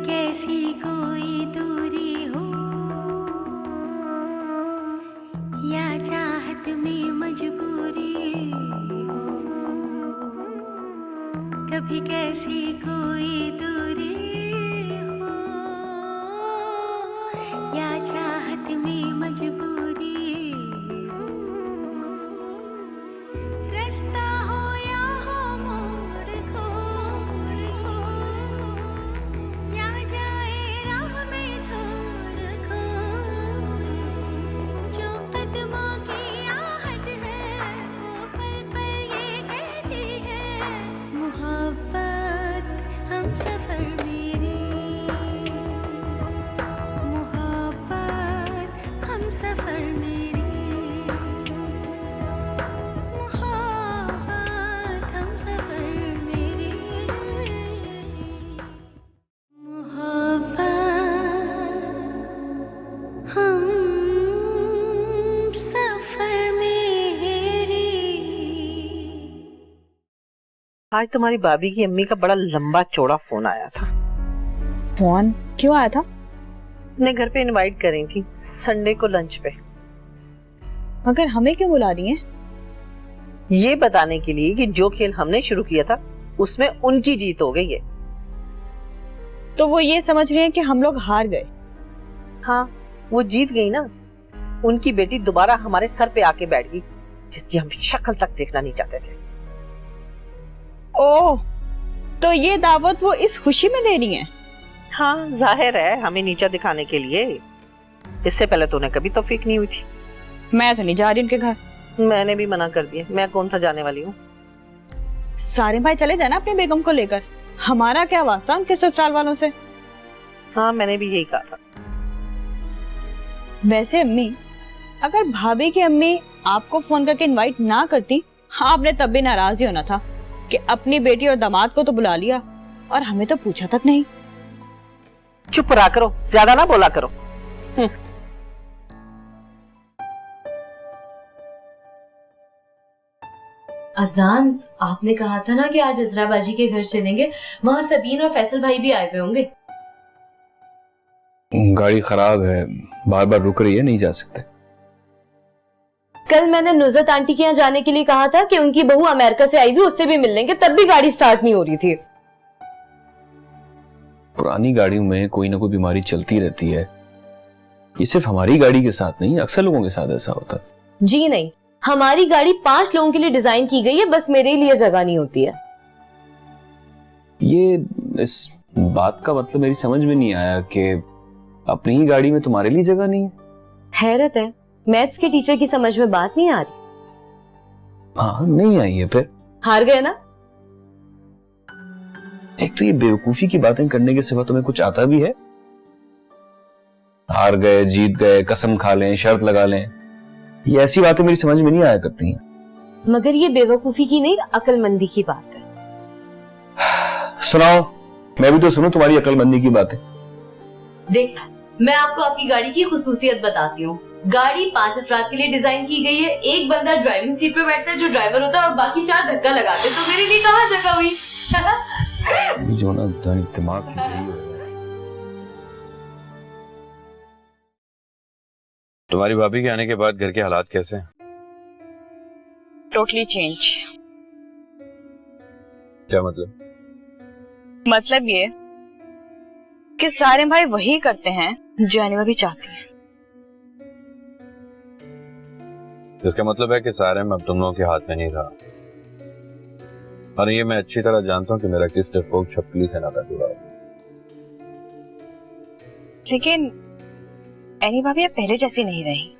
कैसी कोई दूरी हो या चाहत में मजबूरी हो, कभी कैसी कोई दूरी हो या चाहत में मजबूरी हो, रास्ता हो या हो मोड़ खोड़ हो, या जाए राह में छोड़ खोए, जो कदमों की आहट है वो पल पल ये कहती है, मोहब्बत हम सफर मेरे, मोहब्बत हम सफर मेरे, मोहब्बत हम सफर मेरे, मोहब्बत हम सफर मेरे। आज तुम्हारी भाभी की अम्मी का बड़ा लंबा चौड़ा फोन आया था। फोन क्यों आया था? अपने घर पे इनवाइट कर रही थी संडे को लंच पे, मगर हमें क्यों बुला रही हैं? ये बताने के लिए कि जो खेल हमने शुरू किया था उसमें उनकी जीत हो गई है। तो वो ये समझ रही हैं कि हम लोग हार गए। हाँ, वो जीत गई ना। उनकी बेटी दोबारा हमारे सर पे आके बैठ गई, जिसकी हम शक्ल तक देखना नहीं चाहते थे। ओह, तो ये दावत वो इस खुशी में दे रही हैं? हाँ, जाहिर है हमें नीचा दिखाने के लिए। इससे पहले तो उन्हें कभी तौफीक नहीं हुई थी। मैं तो नहीं जा रही उनके घर। मैंने भी मना कर दिया, मैं कौन सा जाने वाली हूँ। सारिम भाई चले जाना अपनी बेगम को लेकर, हमारा क्या वास्ता उनके ससुराल वालों से। हाँ, मैंने भी यही कहा था। वैसे अम्मी, अगर भाभी की अम्मी आपको फोन करके इनवाइट ना करती, आपने तब भी नाराज ही होना था कि अपनी बेटी और दामाद को तो बुला लिया और हमें तो पूछा तक नहीं। चुप रहा करो, ज्यादा ना बोला करो। अदनान, आपने कहा था ना कि आज इजरा बाजी के घर चलेंगे, वहाँ सबीन और फैसल भाई भी आए हुए होंगे। गाड़ी खराब है, बार बार रुक रही है, नहीं जा सकते। कल मैंने नुज़रत आंटी के यहाँ जाने के लिए कहा था कि उनकी बहू अमेरिका से आई हुई, उससे भी मिल लेंगे, तब भी गाड़ी स्टार्ट नहीं हो रही थी। पुरानी गाड़ियों में कोई ना कोई बीमारी चलती रहती है। ये सिर्फ हमारी गाड़ी के साथ नहीं, अक्सर लोगों के साथ ऐसा होता है। जी नहीं, हमारी गाड़ी 5 लोगों के लिए डिजाइन की गई है, बस मेरे लिए जगह नहीं होती है। ये इस बात का मतलब मेरी समझ में नहीं आया कि अपनी ही गाड़ी में तुम्हारे लिए जगह नहीं है। हैरत है, मैथ्स के टीचर की समझ में बात नहीं आ रही। हाँ, नहीं आई है। फिर हार गए ना। एक तो ये बेवकूफी की बातें करने के सिवा तुम्हें कुछ आता भी है? हार गए, जीत गए, कसम खा लें, शर्त लगा लें, ये ऐसी बातें मेरी समझ में नहीं आया करती हैं। मगर ये बेवकूफी की नहीं, अक्लमंदी की बात है। सुनाओ, मैं भी तो सुनूं तुम्हारी अक्लमंदी की बातें। देख, मैं आपको आपकी गाड़ी की खुसूसियत बताती हूँ। गाड़ी 5 अफराद के लिए डिजाइन की गई है। एक बंदा ड्राइविंग सीट पे बैठता है जो ड्राइवर होता है, और बाकी 4 धक्का लगाते हैं। तो मेरे लिए कहाँ जगह हुई? जो ना दिमाग की यही हो। तुम्हारी भाभी के आने के बाद घर के हालात कैसे हैं? Totally change. क्या मतलब? मतलब ये कि सारिम भाई वही करते हैं जो अनिवा भी चाहती है। इसका मतलब है कि सारे में अब तुम लोगों के हाथ में नहीं रहा। और ये मैं अच्छी तरह जानता हूँ कि मेरा किस डरपोक छपकली से नाता जुड़ा है। लेकिन एनी भाभी अब पहले जैसी नहीं रही।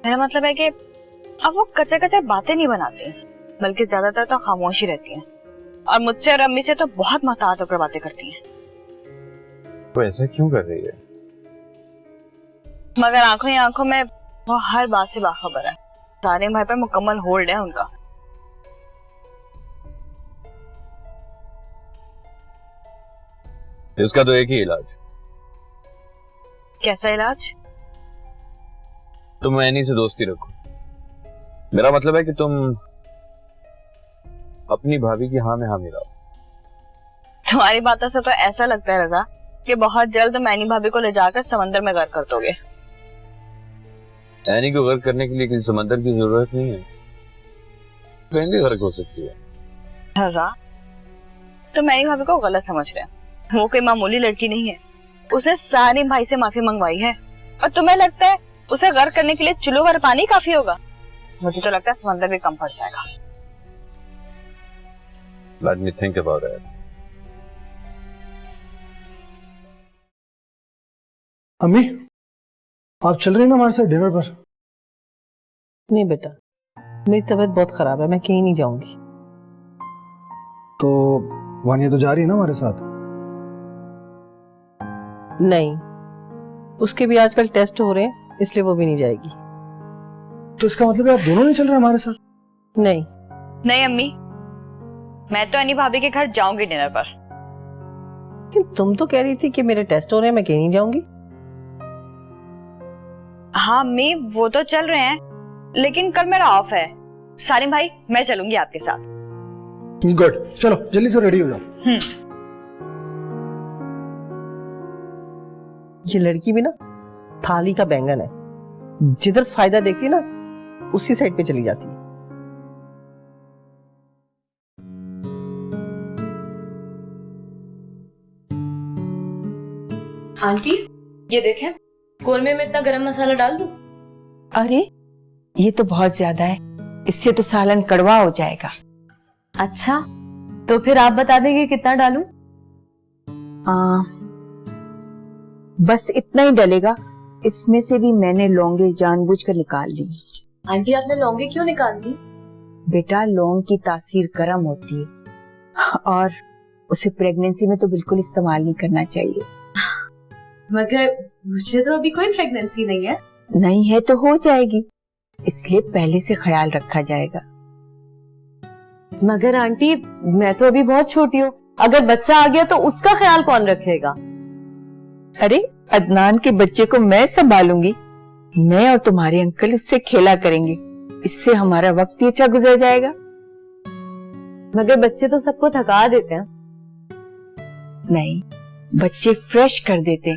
मेरा मतलब है कि अब वो कच्चे कच्चे बातें नहीं बनाती, बल्कि ज्यादातर तो खामोशी रहती हैं, और मुझसे और अम्मी से तो बहुत महतात होकर बातें करती हैं। तो ऐसा क्यों कर रही है? मगर आंखों ही आंखों में वो हर बात से बाखबर है। सारे भाई पे मुकम्मल होल्ड है उनका। इसका तो एक ही इलाज। कैसा इलाज? तुम एनी से दोस्ती रखो। मेरा मतलब है कि तुम अपनी भाभी की हाँ में हाँ मिलाओ। तुम्हारी बातों से तो ऐसा लगता है रजा कि बहुत जल्द मैनी भाभी को ले जाकर समंदर में गर्क कर दोगे। एनी को गर्क करने के लिए किसी समंदर की जरूरत नहीं है, कहीं भी गर्क हो सकती है। रजा, तो मैनी भाभी को गलत समझ रहे हैं। वो कोई मामूली लड़की नहीं है, उसने सारिम भाई से माफी मंगवाई है। और तुम्हें लगता है उसे गर्क करने के लिए चुल्लू भर पानी काफी होगा? मुझे तो लगता है समंदर भी कम पड़ जाएगा। Let me think about it. अम्मी, आप चल रही हैं ना हमारे साथ डिनर पर? नहीं बेटा, मेरी तबीयत बहुत खराब है, मैं कहीं नहीं जाऊंगी। तो वानिया तो जा रही है ना हमारे साथ? नहीं, उसके भी आजकल टेस्ट हो रहे हैं, इसलिए वो भी नहीं जाएगी। तो इसका मतलब है आप दोनों नहीं चल रहे हमारे साथ? नहीं नहीं अम्मी, मैं तो अनी भाभी के घर जाऊंगी डिनर पर। लेकिन तुम तो कह रही थी कि मेरे टेस्ट हो रहे हैं, मैं कहीं नहीं जाऊंगी। हाँ अम्मी, वो तो चल रहे हैं, लेकिन कल मेरा ऑफ है। सारिम भाई, मैं चलूंगी आपके साथ। गुड, चलो जल्दी से रेडी हो जाओ। ये लड़की भी ना थाली का बैंगन है, जिधर फायदा देखती है ना उसी साइड पे चली जाती है। आंटी ये देखें, कोरमे में इतना गरम मसाला डाल दूं? अरे ये तो बहुत ज्यादा है, इससे तो सालन कड़वा हो जाएगा। अच्छा, तो फिर आप बता देंगे कितना डालूं? बस इतना ही डलेगा। इसमें से भी मैंने लौंगे जानबूझकर निकाल ली। आंटी आपने लौंगे क्यों निकाल दी? बेटा लौंग की तासीर गर्म होती है और उसे प्रेगनेंसी में तो बिल्कुल इस्तेमाल नहीं करना चाहिए। मगर मुझे तो अभी कोई प्रेगनेंसी नहीं है। नहीं है तो हो जाएगी, इसलिए पहले से ख्याल रखा जाएगा। मगर आंटी मैं तो अभी बहुत छोटी हूँ, अगर बच्चा आ गया तो उसका ख्याल कौन रखेगा? अरे अदनान के बच्चे को मैं संभालूंगी, मैं और तुम्हारे अंकल उससे खेला करेंगे, इससे हमारा वक्त भी अच्छा गुजर जाएगा। मगर बच्चे तो सबको थका देते हैं। नहीं, बच्चे फ्रेश कर देते,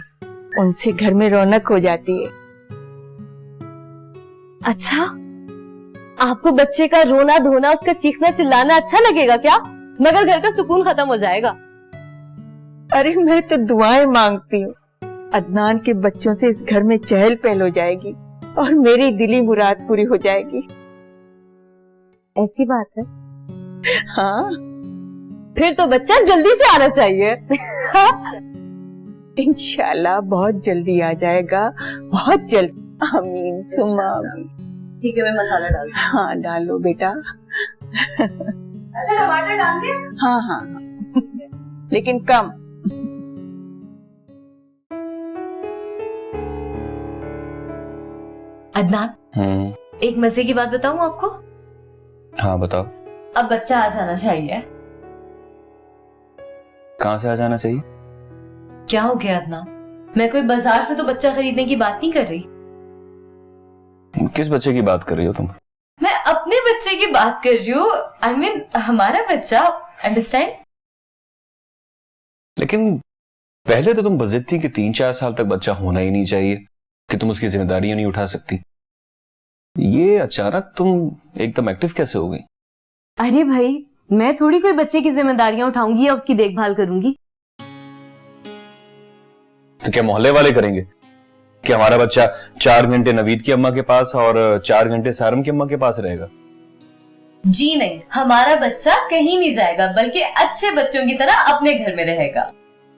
उनसे घर में रौनक हो जाती है। अच्छा, आपको बच्चे का रोना धोना, उसका चीखना चिल्लाना अच्छा लगेगा क्या? मगर घर का सुकून खत्म हो जाएगा। अरे मैं तो दुआएं मांगती हूँ, अदनान के बच्चों से इस घर में चहल पहल हो जाएगी और मेरी दिली मुराद पूरी हो जाएगी। ऐसी बात है? हाँ, फिर तो बच्चा जल्दी से आना चाहिए। इंशाल्लाह बहुत जल्दी आ जाएगा, बहुत जल्द। आमीन सुम्मा आमीन। ठीक है, मैं मसाला डाल दूं। हाँ डालो बेटा। अच्छा, टमाटर डाल दिया? हाँ हाँ लेकिन कम। अदनान, एक मजे की बात बताऊं आपको? हाँ बताओ। अब बच्चा आ जाना चाहिए। कहाँ से आ जाना चाहिए? क्या हो गया अदनान? मैं कोई बाजार से तो बच्चा खरीदने की बात नहीं कर रही। किस बच्चे की बात कर रही हो तुम? मैं अपने बच्चे की बात कर रही हूँ। I mean, हमारा बच्चा, अंडरस्टैंड? लेकिन पहले तो तुम बजिद थी कि 3-4 साल तक बच्चा होना ही नहीं चाहिए, कि तुम उसकी जिम्मेदारियां नहीं उठा सकती। ये अचानक तुम एकदम एक्टिव कैसे हो गई? अरे भाई, मैं थोड़ी कोई बच्चे की जिम्मेदारियां उठाऊंगी या उसकी देखभाल करूंगी। तो क्या मोहल्ले वाले करेंगे कि हमारा बच्चा 4 घंटे नवीद की अम्मा के पास और 4 घंटे सारम की अम्मा के पास रहेगा? जी नहीं, हमारा बच्चा कहीं नहीं जाएगा, बल्कि अच्छे बच्चों की तरह अपने घर में रहेगा।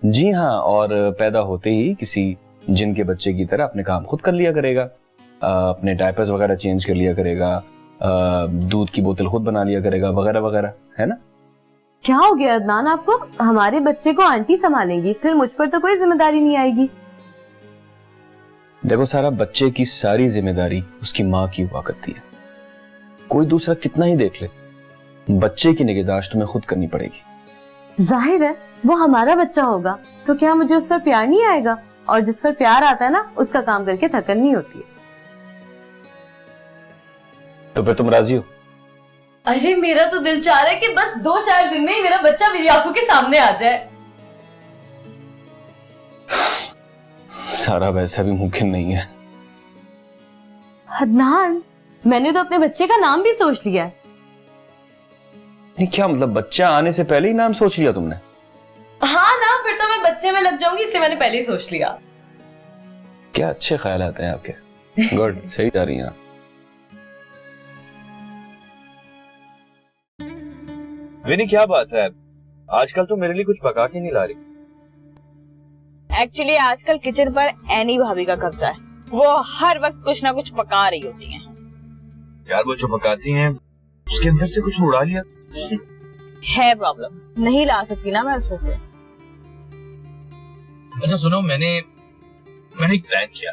जी हाँ, और पैदा होते ही किसी जिन के बच्चे की तरह अपने काम खुद कर लिया करेगा, अपने डायपर्स वगैरह चेंज कर लिया करेगा, दूध की बोतल खुद बना लिया करेगा, वगैरह वगैरह, है ना? क्या हो गया अदनान आपको? हमारे बच्चे को आंटी संभालेंगी, फिर मुझ पर तो कोई जिम्मेदारी नहीं आएगी। देखो सारा, बच्चे की सारी जिम्मेदारी उसकी माँ की हुआ करती है। कोई दूसरा कितना ही देख ले, बच्चे की निगहदाश्त तुम्हें खुद करनी पड़ेगी। जाहिर है वो हमारा बच्चा होगा, तो क्या मुझे उस पर प्यार नहीं आएगा? और जिस पर प्यार आता है ना, उसका काम करके थकन नहीं होती है। तो फिर तुम राजी हो? अरे मेरा तो दिल चाह रहा है कि बस 2-4 दिन में ही मेरा बच्चा मेरी आंखों के सामने आ जाए। सारा वैसा भी मुमकिन नहीं है। अदनान, मैंने तो अपने बच्चे का नाम भी सोच लिया है। नहीं, क्या मतलब बच्चा आने से पहले ही नाम सोच लिया तुमने? हाँ ना, फिर तो मैं बच्चे में लग जाऊंगी, इससे मैंने पहले ही सोच लिया। क्या अच्छे ख्याल आते हैं आपके। गुड, सही जा रही हैं आप। विनी क्या बात है, आजकल तो मेरे लिए कुछ पका के नहीं ला रही। एक्चुअली आजकल किचन पर एनी भाभी का कब्जा है, वो हर वक्त कुछ ना कुछ पका रही होती हैं। यार वो जो पकाती हैं उसके अंदर से कुछ उड़ा लिया है प्रॉब्लम, नहीं ला सकती ना मैं उसमें से। अच्छा सुनो, मैंने एक प्लान किया।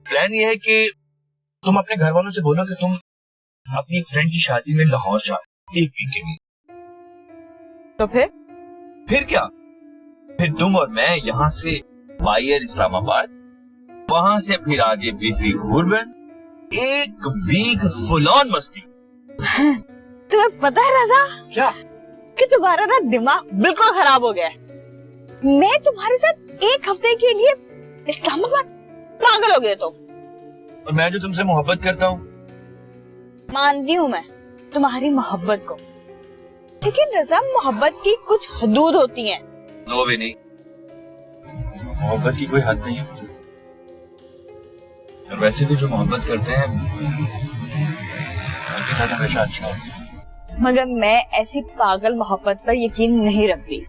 प्लान ये है कि तुम अपने घर वालों से बोलो कि तुम अपनी एक फ्रेंड की शादी में लाहौर जाओ 1 वीक के लिए। तो फिर क्या, फिर तुम और मैं यहाँ से बायर इस्लामाबाद, वहां से फिर आगे बीसी गुरबन, 1 वीक फुल ऑन मस्ती। तुम्हें पता है रजा क्या कि तुम्हारा ना दिमाग बिल्कुल खराब हो गया है। मैं तुम्हारे साथ 1 हफ्ते के लिए इस्लामाबाद, पागल हो गए तुम। और मैं जो तुमसे मोहब्बत करता हूँ। मानती हूँ मैं तुम्हारी मोहब्बत को, लेकिन रजा मोहब्बत की कुछ हदूद होती हैं। नो भी नहीं, मोहब्बत की कोई हद नहीं है। और वैसे भी जो मोहब्बत करते हैं उनके साथ हमेशा अच्छा होता है। मगर मैं ऐसी पागल मोहब्बत पर यकीन नहीं रखती।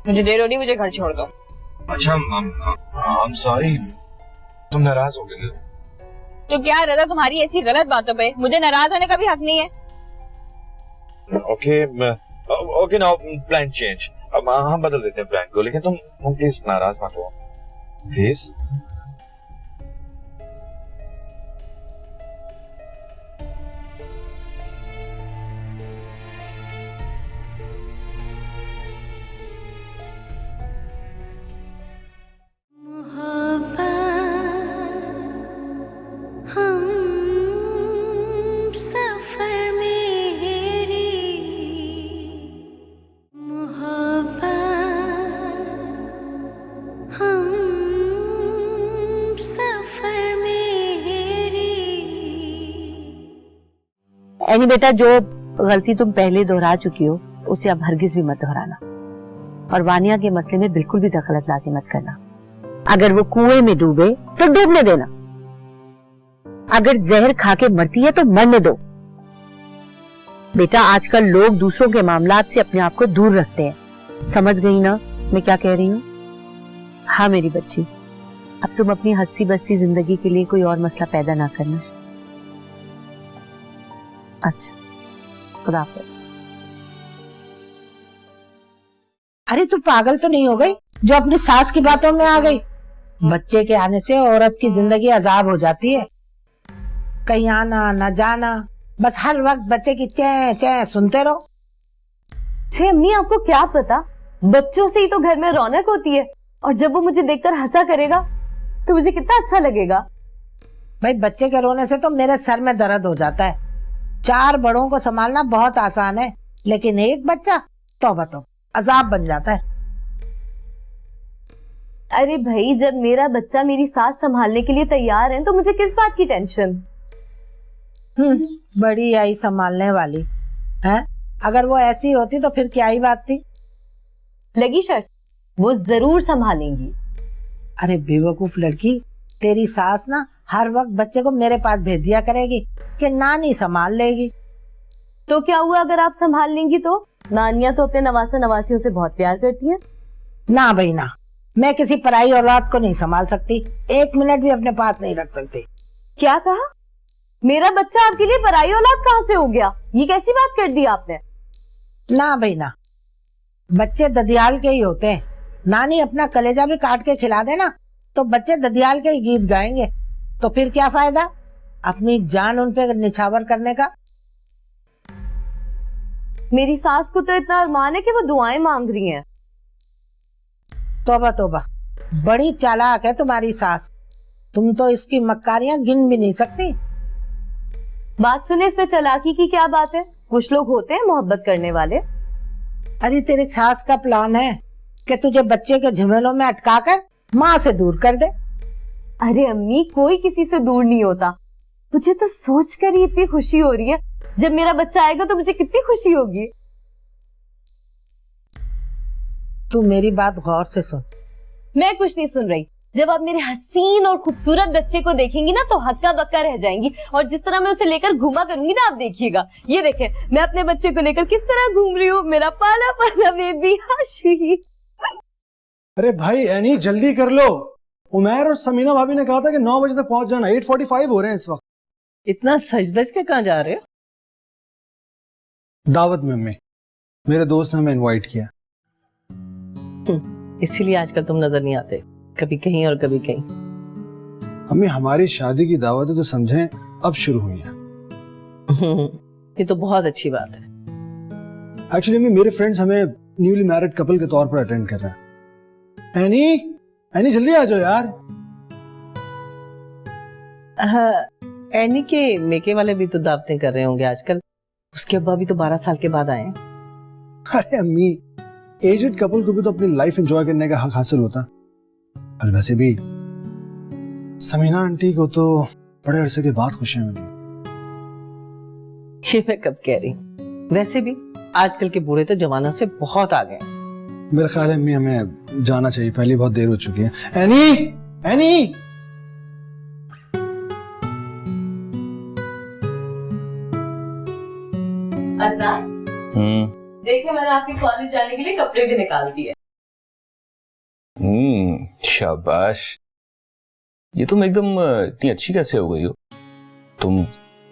मुझे देर हो रही, मुझे घर छोड़ दो। अच्छा I'm sorry, तुम नाराज हो गई। तो क्या रजा, तुम्हारी ऐसी गलत बातों पे मुझे नाराज होने का भी हक नहीं है। Okay now plan change. अब हम बदल देते हैं प्लान को, लेकिन तुम प्लीज नाराज मत हो प्लीज। हम सफर मेरी मोहब्बत, हम सफर मेरी। एनी बेटा, जो गलती तुम पहले दोहरा चुकी हो उसे अब हरगिज भी मत दोहराना, और वानिया के मसले में बिल्कुल भी दखलअंदाजी मत करना। अगर वो कुएं में डूबे तो डूबने देना, अगर जहर खा के मरती है तो मरने दो। बेटा, आजकल लोग दूसरों के मामलात से अपने आप को दूर रखते हैं। समझ गई ना मैं क्या कह रही हूँ? हाँ मेरी बच्ची, अब तुम अपनी हंसी बस्ती जिंदगी के लिए कोई और मसला पैदा ना करना। अच्छा, खुदा हाफिज। अरे तू पागल तो नहीं हो गई जो अपनी सास की बातों में आ गई? बच्चे के आने से औरत की जिंदगी अजाब हो जाती है। कहीं आना न जाना, बस हर वक्त बच्चे की चैं चैं सुनते रहो। अम्मी, आपको क्या पता, बच्चों से ही तो घर में रौनक होती है, और जब वो मुझे देखकर हंसा करेगा तो मुझे कितना अच्छा लगेगा। भाई बच्चे के रोने से तो मेरे सर में दर्द हो जाता है। 4 बड़ों को संभालना बहुत आसान है, लेकिन एक बच्चा तौबा तो अजाब बन जाता है। अरे भाई, जब मेरा बच्चा मेरी सास संभालने के लिए तैयार है तो मुझे किस बात की टेंशन। बड़ी आई संभालने वाली है। अगर वो ऐसी होती तो फिर क्या ही बात थी। लगी शर्त, वो जरूर संभालेंगी। अरे बेवकूफ लड़की, तेरी सास ना हर वक्त बच्चे को मेरे पास भेज दिया करेगी कि नानी संभाल लेगी। तो क्या हुआ अगर आप संभाल लेंगी तो? नानियां तो अपने नवासा नवासियों से बहुत प्यार करती हैं। ना भाई ना, मैं किसी पराई औलाद को नहीं संभाल सकती, 1 मिनट भी अपने पास नहीं रख सकती। क्या कहा? मेरा बच्चा आपके लिए पराई औलाद कहाँ से हो गया? ये कैसी बात कर दी आपने? ना भाई ना, बच्चे ददियाल के ही होते हैं। नानी अपना कलेजा भी काट के खिला देना तो बच्चे ददियाल के ही गीत गाएंगे। तो फिर क्या फायदा अपनी जान उन पे निछावर करने का। मेरी सास को तो इतना अरमान है कि वो दुआएं मांग रही हैं। तौबा तौबा, बड़ी चालाक है तुम्हारी सास। तुम तो इसकी मक्कारियां गिन भी नहीं सकती। बात सुने, इसमें चालाकी की क्या बात है? कुछ लोग होते हैं मोहब्बत करने वाले। अरे तेरी सास का प्लान है कि तुझे बच्चे के झमेलों में अटकाकर माँ से दूर कर दे। अरे अम्मी, कोई किसी से दूर नहीं होता। मुझे तो सोच कर ही इतनी खुशी हो रही है, जब मेरा बच्चा आएगा तो मुझे कितनी खुशी होगी। तू मेरी बात गौर से सुन। मैं कुछ नहीं सुन रही। जब आप मेरे हसीन और खूबसूरत बच्चे को देखेंगी ना तो हक्का बक्का रह जाएंगी, और जिस तरह मैं उसे लेकर घूमा करूंगी ना, आप देखिएगा। ये देखें मैं अपने बच्चे को लेकर किस तरह घूम रही हूँ, मेरा पाला पाला बेबी हाशी। अरे भाई एनी जल्दी कर लो, उमैर और समीना भाभी ने कहा था कि 9 बजे तक पहुंच जाना। 8:45 हो रहे हैं इस वक्त। इतना सज-धज के कहाँ जा रहे हो? दावत में अम्मी, मेरे दोस्त ने हमें इनवाइट किया। इसीलिए आजकल तुम नजर नहीं आते, कभी कहीं और कभी कहीं। अम्मी हमारी शादी की दावतें तो समझें अब शुरू हुई हैं। ये तो बहुत अच्छी बात है। एक्चुअली अम्मी मेरे फ्रेंड्स हमें न्यूली मैरिड कपल के तौर पर अटेंड कर रहे हैं। एनी जल्दी आ जाओ यार। एनी के मेके वाले भी तो दावतें कर रहे होंगे आजकल। उसके अब्बा भी तो 12 साल के बाद आए हैं। अरे अम्मी, एजेड कपल को भी तो अपनी लाइफ एंजॉय करने का हक हासिल होता। और वैसे भी समीना आंटी को तो बड़े अरसे के बाद खुशियां मिली। ये मैं कब कह रही हूँ। वैसे भी आजकल के बूढ़े तो जमाना से बहुत आ गए। मेरा ख्याल है अम्मी हमें जाना चाहिए, पहले बहुत देर हो चुकी है। एनी देखिए मैंने आपके कॉलेज जाने के लिए कपड़े भी निकाल दिए। शाबाश। ये तुम एकदम इतनी अच्छी कैसे हो गई हो? तुम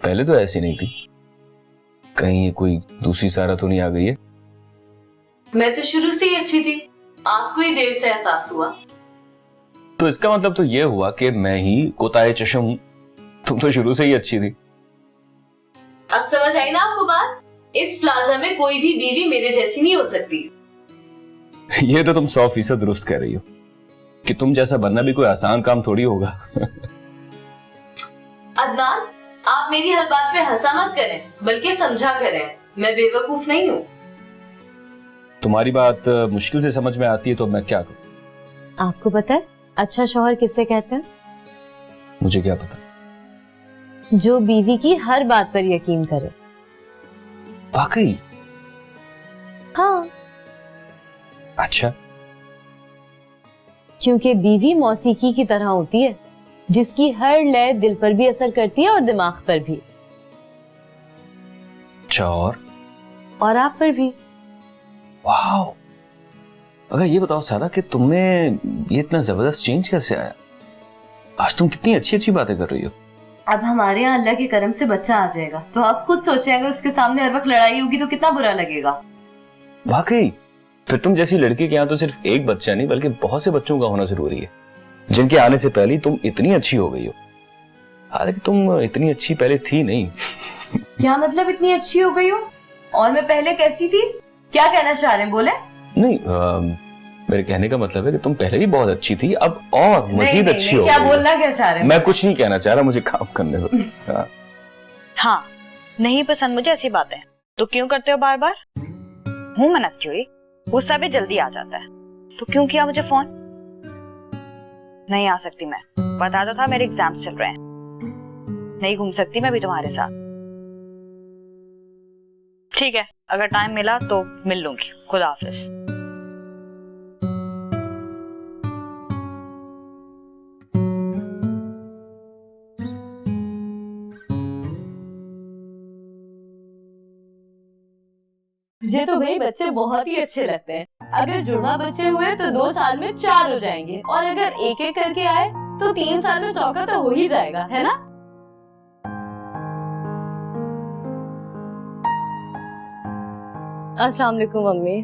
पहले तो ऐसी नहीं थी। कहीं कोई दूसरी सारा तो नहीं आ गई है? मैं तो शुरू से ही अच्छी थी, आपको ही देर से एहसास हुआ। तो इसका मतलब तो ये हुआ कि मैं ही कोताहे चशम हूं। तुम तो शुरू से ही अच्छी थी। अब समझ आई ना आपको बात? इस प्लाजा में कोई भी बीवी मेरे जैसी नहीं हो सकती। ये तो तुम 100% दुरुस्त कह रही हो कि तुम जैसा बनना भी कोई आसान काम थोड़ी होगा। अदनान, आप मेरी हर बात पे हंसा मत करें, बल्कि समझा करें। मैं बेवकूफ नहीं हूँ। तुम्हारी बात मुश्किल से समझ में आती है तो मैं क्या करूं? आपको पता है अच्छा शौहर किससे कहते हैं? मुझे क्या पता। जो बीवी की हर बात पर यकीन करे। वाकई? हाँ। अच्छा। क्योंकि बीवी मौसीकी की तरह होती है, जिसकी हर लय दिल पर भी असर करती है और दिमाग पर भी। अच्छा, और आप पर भी। वाह। अगर ये बताओ सारा कि तुम्हें ये इतना जबरदस्त चेंज कैसे आया? आज तुम कितनी अच्छी अच्छी बातें कर रही हो। अब हमारे यहाँ अल्लाह के करम से बच्चा आ जाएगा, तो आप खुद सोचें अगर उसके सामने हर वक्त लड़ाई होगी तो कितना बुरा लगेगा। वाकई? फिर तुम जैसी लड़की के यहाँ तो सिर्फ एक बच्चा नहीं बल्कि बहुत से बच्चों का होना जरूरी है, जिनके आने से पहले तुम इतनी अच्छी हो गई हो। हालांकि तुम इतनी अच्छी पहले थी नहीं। क्या मतलब इतनी अच्छी हो गई हो? और मैं पहले कैसी थी? क्या कहना चाह रहे हैं, बोले? नहीं, मेरे कहने का मतलब है कि तुम पहले भी बहुत अच्छी थी, अब और मजीद अच्छी हो गई। क्या बोलना क्या चाह रहे हैं? मैं कुछ नहीं कहना चाह रहा, मुझे काम करने दो। हाँ, नहीं पसंद मुझे ऐसी बातें तो क्यों करते हो बार बार? हूँ मनकती हुई, गुस्सा भी जल्दी आ जाता है, तो क्यों किया मुझे फोन? नहीं आ सकती मैं, बता दो था मेरे एग्जाम्स चल रहे हैं, नहीं घूम सकती मैं भी तुम्हारे साथ। ठीक है, अगर टाइम मिला तो मिल लूंगी। खुदा हाफिज। मुझे तो भाई बच्चे बहुत ही अच्छे लगते हैं। अगर जुड़वा बच्चे हुए तो 2 साल में 4 हो जाएंगे, और अगर एक एक करके आए तो 3 साल में चौका तो हो ही जाएगा, है ना? अस्सलाम वालेकुम मम्मी।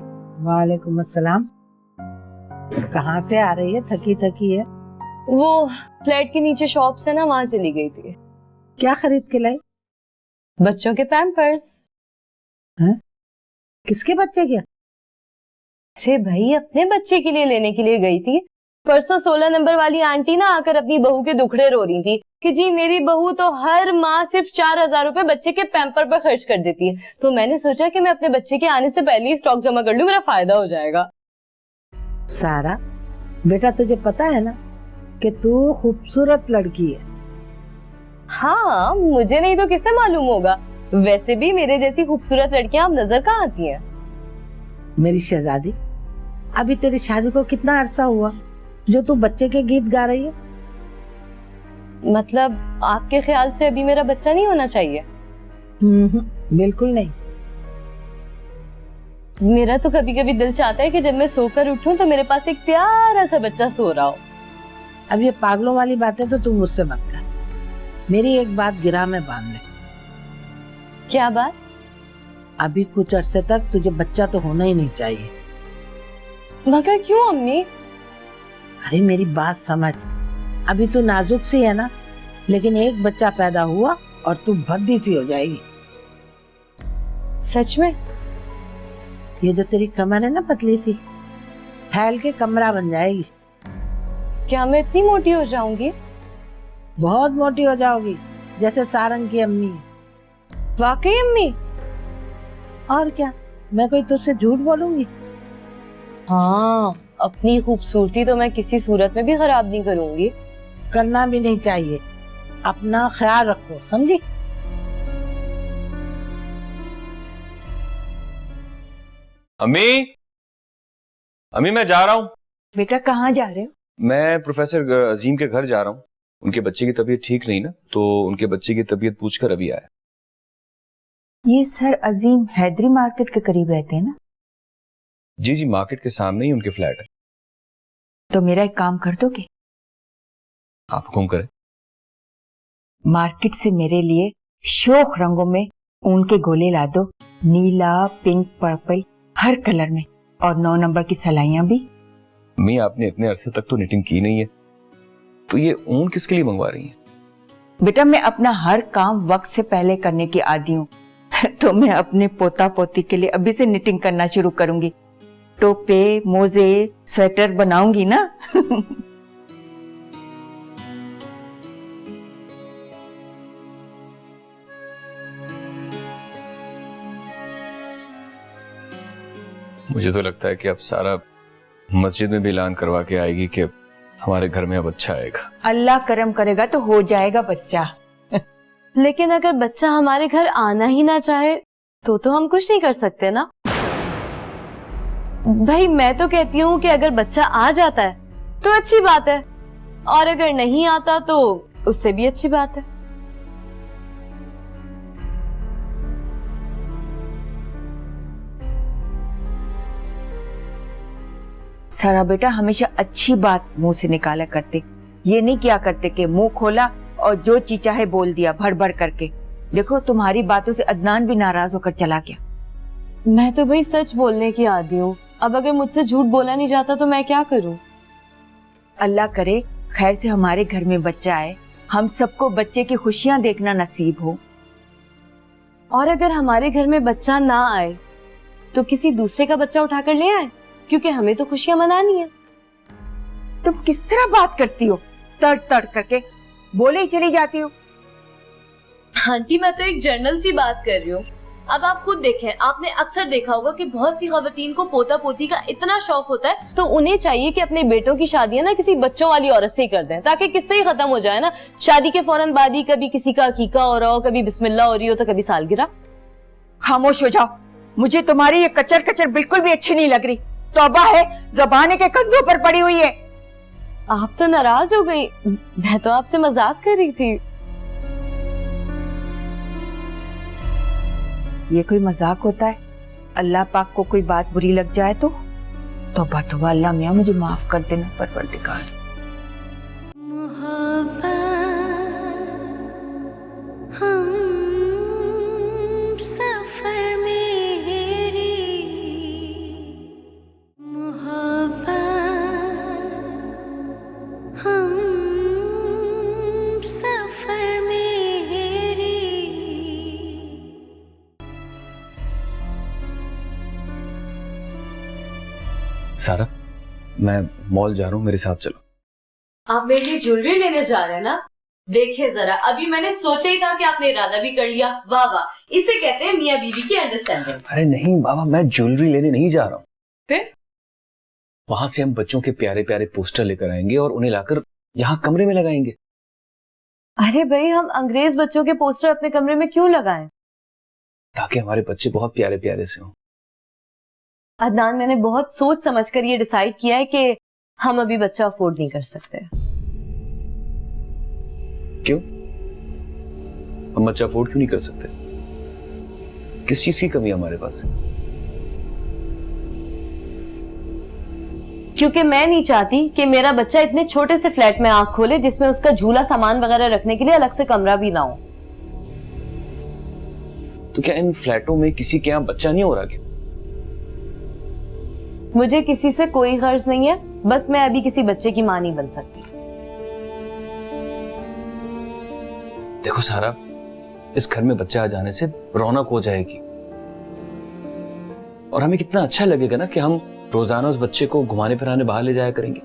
वालेकुम अस्सलाम। कहाँ से आ रही है? थकी थकी है। वो फ्लैट के नीचे शॉप्स है ना, वहाँ चली गई थी। क्या खरीद के लाई? बच्चों के पैम्पर्स। किसके बच्चे के? अरे भाई, अपने बच्चे के लिए लेने के लिए गई थी। परसों 16 नंबर वाली आंटी ना आकर अपनी बहू के दुखड़े रो रही थी कि जी मेरी बहू तो हर माह सिर्फ 4,000 रुपए बच्चे के पैम्पर पर खर्च कर देती है। तो मैंने सोचा कि मैं अपने बच्चे के आने से पहले ही स्टॉक जमा कर लूं, मेरा फायदा हो जाएगा। सारा, बेटा तुझे पता है ना कि तू खूबसूरत लड़की है। हाँ, मुझे नहीं तो किसे मालूम होगा। वैसे भी मेरे जैसी खूबसूरत लड़कियां अब नजर कहाँ आती हैं। मेरी शहजादी, अभी तेरी शादी को कितना अरसा हुआ जो तू बच्चे के गीत गा रही है? मतलब आपके ख्याल से अभी मेरा बच्चा नहीं होना चाहिए? बिल्कुल नहीं। मेरा तो कभी कभी दिल चाहता है कि जब मैं सोकर उठूं तो मेरे पास एक प्यारा सा बच्चा सो रहा हो। अब ये पागलों वाली बातें तो तू मुझसे मत कर। मेरी एक बात गिरा में बांध ले। क्या बात? अभी कुछ अरसे तक तुझे बच्चा तो होना ही नहीं चाहिए। मगर क्यों अम्मी? अरे मेरी बात समझ, अभी तू नाजुक सी है ना, लेकिन एक बच्चा पैदा हुआ और तू भद्दी सी हो जाएगी। सच में? ये जो तेरी कमर है ना पतली सी, फैल के कमरा बन जाएगी। क्या मैं इतनी मोटी हो जाऊंगी? बहुत मोटी हो जाओगी, जैसे सारंग की अम्मी। वाकई अम्मी? और क्या, मैं कोई तुझसे झूठ बोलूंगी? हाँ, अपनी खूबसूरती तो मैं किसी सूरत में भी खराब नहीं करूंगी। करना भी नहीं चाहिए। अपना ख्याल रखो, समझी? अम्मी, अम्मी मैं जा रहा हूँ। बेटा कहाँ जा रहे हो? मैं प्रोफेसर अजीम के घर जा रहा हूँ। उनके बच्चे की तबीयत ठीक नहीं ना, तो उनके बच्चे की तबीयत पूछकर अभी आया। ये सर अजीम हैदरी मार्केट के करीब रहते हैं ना? जी जी, मार्केट के सामने ही उनके फ्लैट है। तो मेरा एक काम कर दोगे? आप हुक्म करें। मार्केट से मेरे लिए शोख रंगों में ऊन के गोले ला दो, नीला, पिंक, पर्पल, हर कलर में, और 9 नंबर की सलाइयां भी। अम्मी आपने इतने अरसे तक तो निटिंग की नहीं है, तो ये ऊन किसके लिए मंगवा रही हैं? बेटा मैं अपना हर काम वक्त से पहले करने की आदी हूँ। तो मैं अपने पोता पोती के लिए अभी से निटिंग करना शुरू करूंगी। टोपे, मोजे, स्वेटर बनाऊंगी ना। मुझे तो लगता है कि अब सारा मस्जिद में भी ऐलान करवा के आएगी कि हमारे घर में अब बच्चा आएगा। अल्लाह करम करेगा तो हो जाएगा बच्चा। लेकिन अगर बच्चा हमारे घर आना ही ना चाहे तो हम कुछ नहीं कर सकते ना। भाई मैं तो कहती हूँ कि अगर बच्चा आ जाता है तो अच्छी बात है, और अगर नहीं आता तो उससे भी अच्छी बात है। सारा बेटा हमेशा अच्छी बात मुंह से निकाला करते, ये नहीं किया करते कि मुंह खोला और जो चीज चाहे बोल दिया भर भर करके। देखो तुम्हारी बातों से अदनान भी नाराज होकर चला गया। मैं तो भाई सच बोलने की आदी हूँ, अब अगर मुझसे झूठ बोला नहीं जाता तो मैं क्या करूँ? अल्लाह करे खैर से हमारे घर में बच्चा आए, हम सबको बच्चे की खुशियां देखना नसीब हो। और अगर हमारे घर में बच्चा ना आए तो किसी दूसरे का बच्चा उठाकर ले आए, क्योंकि हमें तो खुशियां मनानी है। तुम किस तरह बात करती हो? तड़ तड़ करके बोले ही चली जाती हो। आंटी मैं तो एक जनरल सी बात कर रही हूँ। अब आप खुद देखें, आपने अक्सर देखा होगा कि बहुत सी खवातीन को पोता पोती का इतना शौक होता है तो उन्हें चाहिए कि अपने बेटों की शादियां ना किसी बच्चों वाली औरत से ही कर दें, ताकि किससे ही खत्म हो जाए ना। शादी के फौरन बाद ही कभी किसी का अकीका हो रहा हो, कभी बिस्मिल्लाह हो रही हो, तो कभी सालगिरह। खामोश हो जाओ, मुझे तुम्हारी ये कचर कचर बिल्कुल भी अच्छी नहीं लग रही। तौबा है, ज़बान के कंधों पर पड़ी हुई है। आप तो नाराज हो गई, मैं तो आपसे मजाक कर रही थी। ये कोई मजाक होता है? अल्लाह पाक को कोई बात बुरी लग जाए तो तौबा तौबा। अल्लाह मियां मुझे माफ कर देना परवरदिगार। मोहब्बत हम सफर मेरी, मोहब्बत हम सफर मेरी। सारा, मैं मॉल जा रहा हूँ, मेरे साथ चलो। आप मेरे लिए ज्वेलरी लेने जा रहे हैं ना? देखिए जरा, अभी मैंने सोचा ही था कि आपने इरादा भी कर लिया। वाह वाह, इसे कहते हैं मियाँ बीवी की अंडरस्टैंडिंग। अरे नहीं बाबा, मैं ज्वेलरी लेने नहीं जा रहा हूँ। फिर? वहां से हम बच्चों के प्यारे प्यारे पोस्टर लेकर आएंगे और उन्हें लाकर यहाँ कमरे में लगाएंगे। अरे भाई, हम अंग्रेज बच्चों के पोस्टर अपने कमरे में क्यों लगाएं? ताकि हमारे बच्चे बहुत प्यारे प्यारे से हों। अदनान, मैंने बहुत सोच समझकर ये डिसाइड किया है कि हम अभी बच्चा अफोर्ड नहीं कर सकते। क्यों? हम बच्चा अफोर्ड क्यों नहीं कर सकते? किस चीज की कमी है हमारे पास? क्योंकि मैं नहीं चाहती कि मेरा बच्चा इतने छोटे से फ्लैट में आंख खोले जिसमें उसका झूला सामान वगैरह रखने के लिए अलग से कमरा भी ना हो। तो क्या इन फ्लैटों में किसी के यहाँ बच्चा नहीं हो रहा क्या? मुझे किसी से कोई गर्ज नहीं है, बस मैं अभी किसी बच्चे की मां नहीं बन सकती। देखो सारा, इस घर में बच्चा आ जाने से रौनक हो जाएगी और हमें कितना अच्छा लगेगा ना कि हम रोजाना उस बच्चे को घुमाने फिराने बाहर ले जाया करेंगे।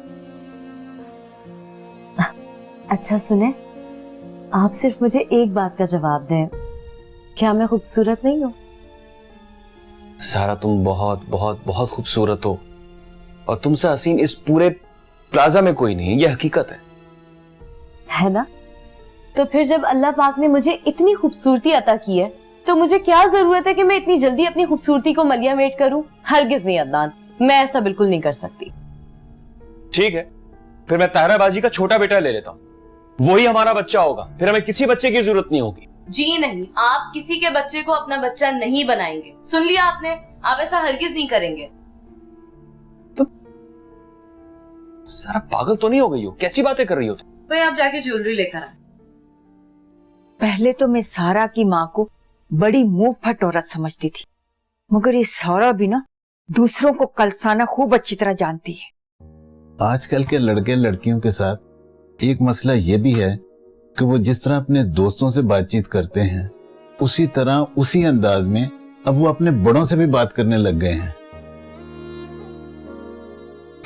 अच्छा सुने, आप सिर्फ मुझे एक बात का जवाब दें, क्या मैं खूबसूरत नहीं हूं? सारा, तुम बहुत बहुत बहुत खूबसूरत हो और तुमसे हसीन इस पूरे प्लाजा में कोई नहीं है, ये हकीकत है ना? तो फिर जब अल्लाह पाक ने मुझे इतनी खूबसूरती अता की है तो मुझे क्या जरूरत है कि मैं इतनी जल्दी अपनी खूबसूरती को मलिया मेट करूं? हरगिज नहीं अदनान, मैं ऐसा बिल्कुल नहीं कर सकती। ठीक है, फिर मैं ताहराबाजी का छोटा बेटा ले लेता हूं, वही हमारा बच्चा होगा, फिर हमें किसी बच्चे की जरूरत नहीं होगी। जी नहीं, आप किसी के बच्चे को अपना बच्चा नहीं बनाएंगे, सुन लिया आपने? आप ऐसा हरगिज नहीं करेंगे। तो सारा पागल तो नहीं हो गई हो? कैसी बातें कर रही हो तुम? भाई आप जाके ज्वेलरी लेकर आए। पहले तो मैं सारा की माँ को बड़ी मुंह फट औरत समझती थी, मगर ये सारा भी ना दूसरों को कलसाना खूब अच्छी तरह जानती है। आजकल के लड़के लड़कियों के साथ एक मसला ये भी है कि वो जिस तरह अपने दोस्तों से बातचीत करते हैं उसी तरह उसी अंदाज में अब वो अपने बड़ों से भी बात करने लग गए हैं।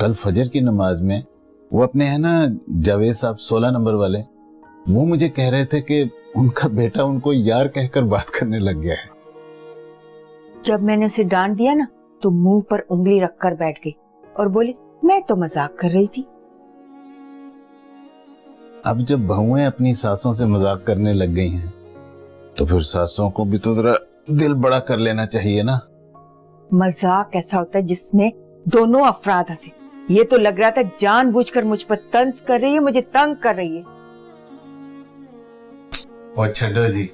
कल फजर की नमाज में वो अपने है ना जावेद साहब 16 नंबर वाले, वो मुझे कह रहे थे कि उनका बेटा उनको यार कहकर बात करने लग गया है। जब मैंने उसे डांट दिया ना तो मुंह पर उंगली रखकर बैठ गई और बोली मैं तो मजाक कर रही थी। अब जब बहुएं अपनी सासों से मजाक करने लग गई हैं तो फिर सासों को भी तो जरा दिल बड़ा कर लेना चाहिए ना। मजाक ऐसा होता है जिसमें दोनों अफराद हंसे, ये तो लग रहा था जानबूझकर मुझ पर तंज कर रही है, मुझे तंग कर रही है। और छड्डो जी,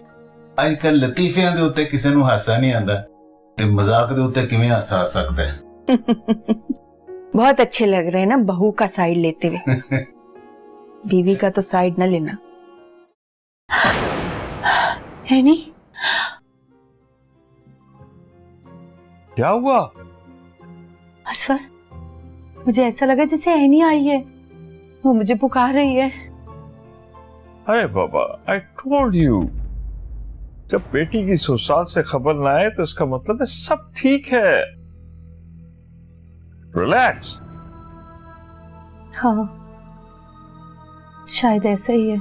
आजकल लतीफियां दे उत्ते किसी नूं हासा नहीं आंदा ते मजाक दे उत्ते किवें हासा आ सकदा है। बहुत अच्छे लग रहे हैं ना बहू का साइड लेते हुए। बीवी का तो साइड न लेना है। नहीं क्या हुआ? असफर, मुझे ऐसा लगा जैसे ऐनी आई है, वो मुझे पुकार रही है। अरे बाबा, आई टोल्ड यू, जब बेटी की ससुराल से खबर ना आए तो इसका मतलब है सब ठीक है। रिलैक्स। हाँ, शायद ऐसा ही है।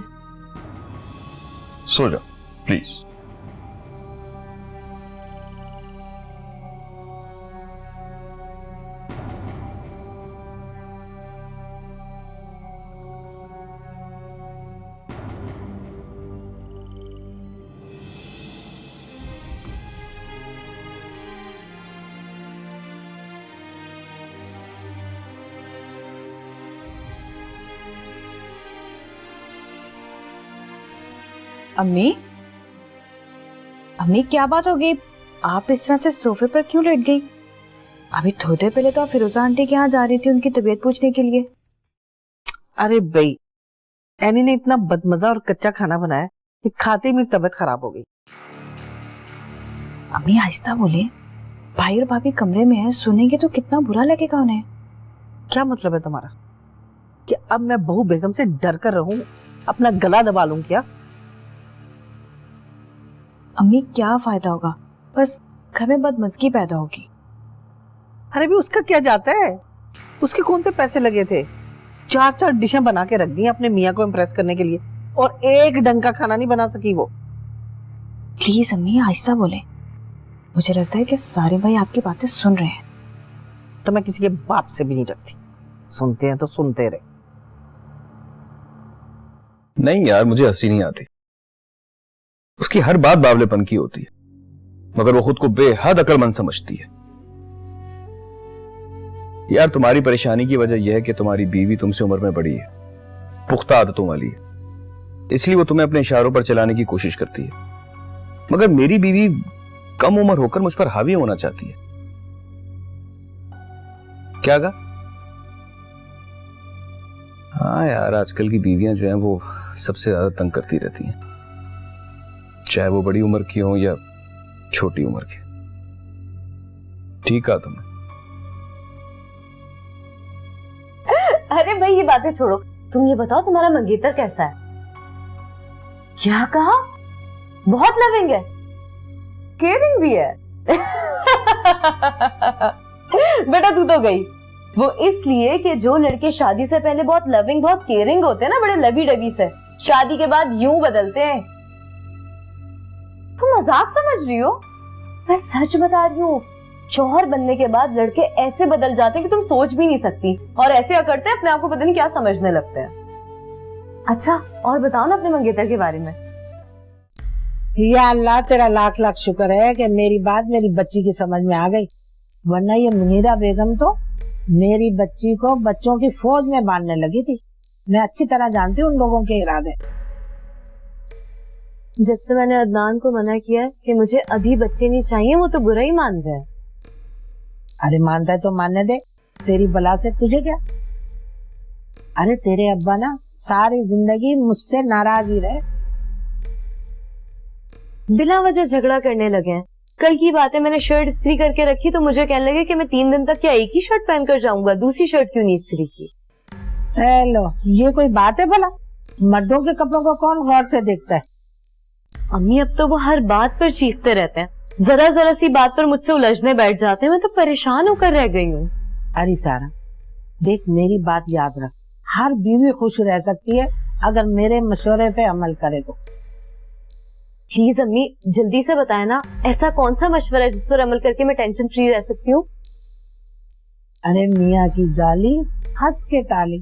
सो जाओ प्लीज। अम्मी, अम्मी क्या बात हो गई? आप इस तरह से सोफे पर क्यों लेट गई? अभी थोड़ी देर पहले तो आप फिरोजा आंटी के यहाँ जा रही थी उनकी तबीयत पूछने के लिए। अरे भाई, एनी ने इतना बदमजा और कच्चा खाना बनाया कि खाते ही मेरी तबीयत खराब हो गई। अम्मी आहिस्ता बोले, भाई और भाभी कमरे में हैं, सुनेंगे तो कितना बुरा लगेगा उन्हें। क्या मतलब है तुम्हारा कि अब मैं बहू बेगम से डर कर रहूं, अपना गला दबा लूं क्या? अम्मी क्या फायदा होगा, बस घर में बदमजगी पैदा होगी। अरे भी उसका क्या जाता है, उसके कौन से पैसे लगे थे? 4-4 डिशें बना के रख दी अपने मियाँ को इम्प्रेस करने के लिए और एक ढंग का खाना नहीं बना सकी वो। प्लीज अम्मी आहिस्ता बोले, मुझे लगता है कि सारे भाई आपकी बातें सुन रहे हैं। तो मैं किसी के बाप से भी नहीं डरती। सुनते हैं तो सुनते रहे। नहीं यार, मुझे हंसी नहीं आती। उसकी हर बात बावलेपन की होती है, मगर वो खुद को बेहद अक्लमंद समझती है। यार तुम्हारी परेशानी की वजह यह है कि तुम्हारी बीवी तुमसे उम्र में बड़ी है, पुख्ता आदतों वाली है, इसलिए वो तुम्हें अपने इशारों पर चलाने की कोशिश करती है। मगर मेरी बीवी कम उम्र होकर मुझ पर हावी होना चाहती है। क्या कहा? हाँ यार, आजकल की बीवियां जो हैं वो सबसे ज्यादा तंग करती रहती हैं, चाहे वो बड़ी उम्र की हो या छोटी उम्र की। ठीक है तुमने। अरे भाई ये बातें छोड़ो, तुम ये बताओ तुम्हारा मंगेतर कैसा है? क्या कहा? बहुत लविंग है, केयरिंग भी है। बेटा तू तो गई। वो इसलिए कि जो लड़के शादी से पहले बहुत लविंग, बहुत केयरिंग होते हैं ना, बड़े लवी डवी से, शादी के बाद यूं बदलते हैं। तुम मजाक समझ रही हो? मैं सच बता रही हूँ, शौहर बनने के बाद लड़के ऐसे बदल जाते हैं कि तुम सोच भी नहीं सकती, और ऐसे करते हैं अपने आप को पता नहीं क्या समझने लगते हैं। अच्छा और बताओ ना अपने मंगेतर के बारे में। या अल्लाह तेरा लाख लाख शुक्र है कि मेरी बात मेरी बच्ची की समझ में आ गई, वरना ये मुनीरा बेगम तो मेरी बच्ची को बच्चों की फौज में बांधने लगी थी। मैं अच्छी तरह जानती हूँ उन लोगों के इरादे। जब से मैंने अदनान को मना किया कि मुझे अभी बच्चे नहीं चाहिए, वो तो बुरा ही मान रहा है। अरे मानता है तो मानने दे, तेरी बला से तुझे क्या। अरे तेरे अब्बा ना सारी जिंदगी मुझसे नाराज ही रहे। बिना वजह झगड़ा करने लगे हैं। कल की बात है, मैंने शर्ट इस्त्री करके रखी तो मुझे कहने लगे कि मैं 3 दिन तक क्या एक ही शर्ट पहनकर जाऊंगा, दूसरी शर्ट क्यों नहीं इस्त्री की। हेलो, ये कोई बात है भला? मर्दों के कपड़ों को कौन गौर से देखता है? अम्मी अब तो वो हर बात पर चीखते रहते हैं, जरा जरा सी बात पर मुझसे उलझने बैठ जाते हैं। मैं तो परेशान होकर रह गई हूँ। अरे सारा देख, मेरी बात याद रख, हर बीवी खुश रह सकती है अगर मेरे मशवरे पे अमल करे तो। प्लीज अम्मी जल्दी से बताए ना, ऐसा कौन सा मशवरा है जिस पर अमल करके मैं टेंशन फ्री रह सकती हूँ? अरे मियाँ की गाली हंस के टाली।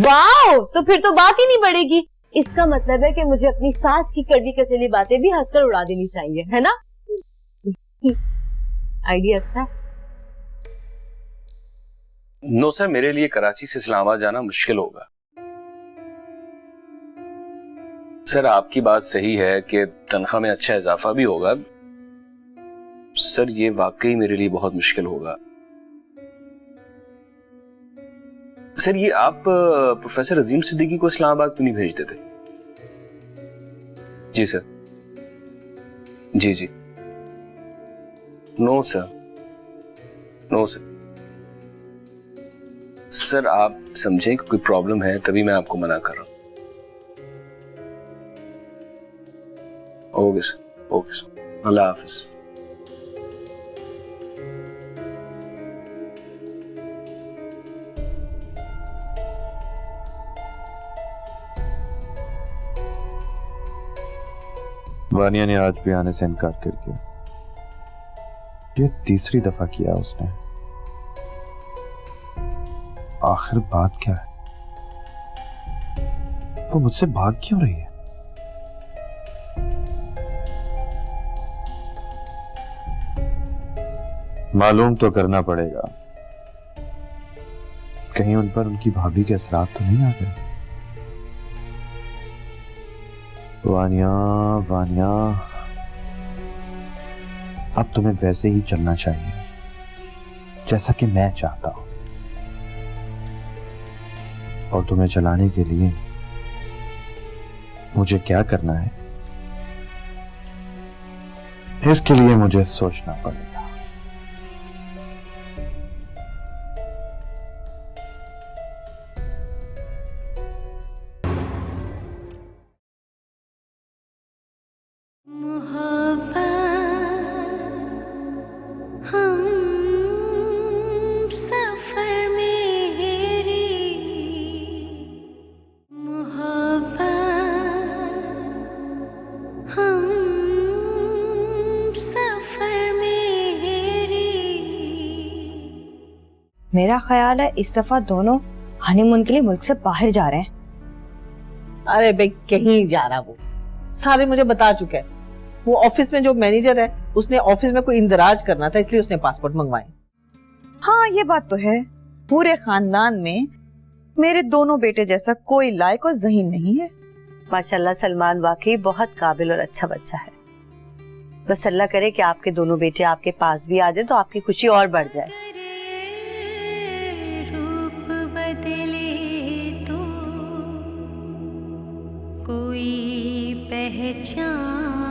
वाओ, तो फिर तो बात ही नहीं बढ़ेगी। इसका मतलब है कि मुझे अपनी सास की कड़वी कसेली बातें भी हंसकर उड़ा देनी चाहिए, है ना? आइडिया अच्छा है। नो सर, मेरे लिए कराची से इस्लामाबाद जाना मुश्किल होगा। सर आपकी बात सही है कि तनख्वाह में अच्छा इजाफा भी होगा। सर ये वाकई मेरे लिए बहुत मुश्किल होगा। सर ये आप प्रोफेसर अजीम सिद्दीकी को इस्लामाबाद क्यों नहीं भेज देते? जी सर। जी जी। No sir, no sir. Sir आप समझें कि कोई प्रॉब्लम है तभी मैं आपको मना कर रहा हूं। ओके सर, ओके सर, अल्लाह हाफिज। वानिया ने आज भी आने से इनकार कर दिया। ये तीसरी दफा किया उसने। आखिर बात क्या है? वो मुझसे भाग क्यों रही है? मालूम तो करना पड़ेगा, कहीं उन पर उनकी भाभी के असरात तो नहीं आ गए। वानिया वानिया, अब तुम्हें वैसे ही चलना चाहिए जैसा कि मैं चाहता हूं, और तुम्हें चलाने के लिए मुझे क्या करना है इसके लिए मुझे सोचना पड़ेगा। हम सफर मेरी मोहब्बत, हम सफर मेरी। मेरा ख्याल है इस दफा दोनों हनीमून के लिए मुल्क से बाहर जा रहे हैं। अरे भाई कहीं जा रहा, वो सारे मुझे बता चुके हैं। वो ऑफिस में जो मैनेजर है उसने ऑफिस में कोई इंदराज करना था, इसलिए उसने पासपोर्ट मंगवाए। हाँ ये बात तो है, पूरे खानदान में मेरे दोनों बेटे जैसा कोई लायक और ज़हीन नहीं है। माशाल्लाह सलमान वाकई बहुत काबिल और अच्छा बच्चा है। बस अल्लाह करे कि आपके दोनों बेटे आपके पास भी आ जाए तो आपकी खुशी और बढ़ जाए। रूप बदले तो कोई पहचान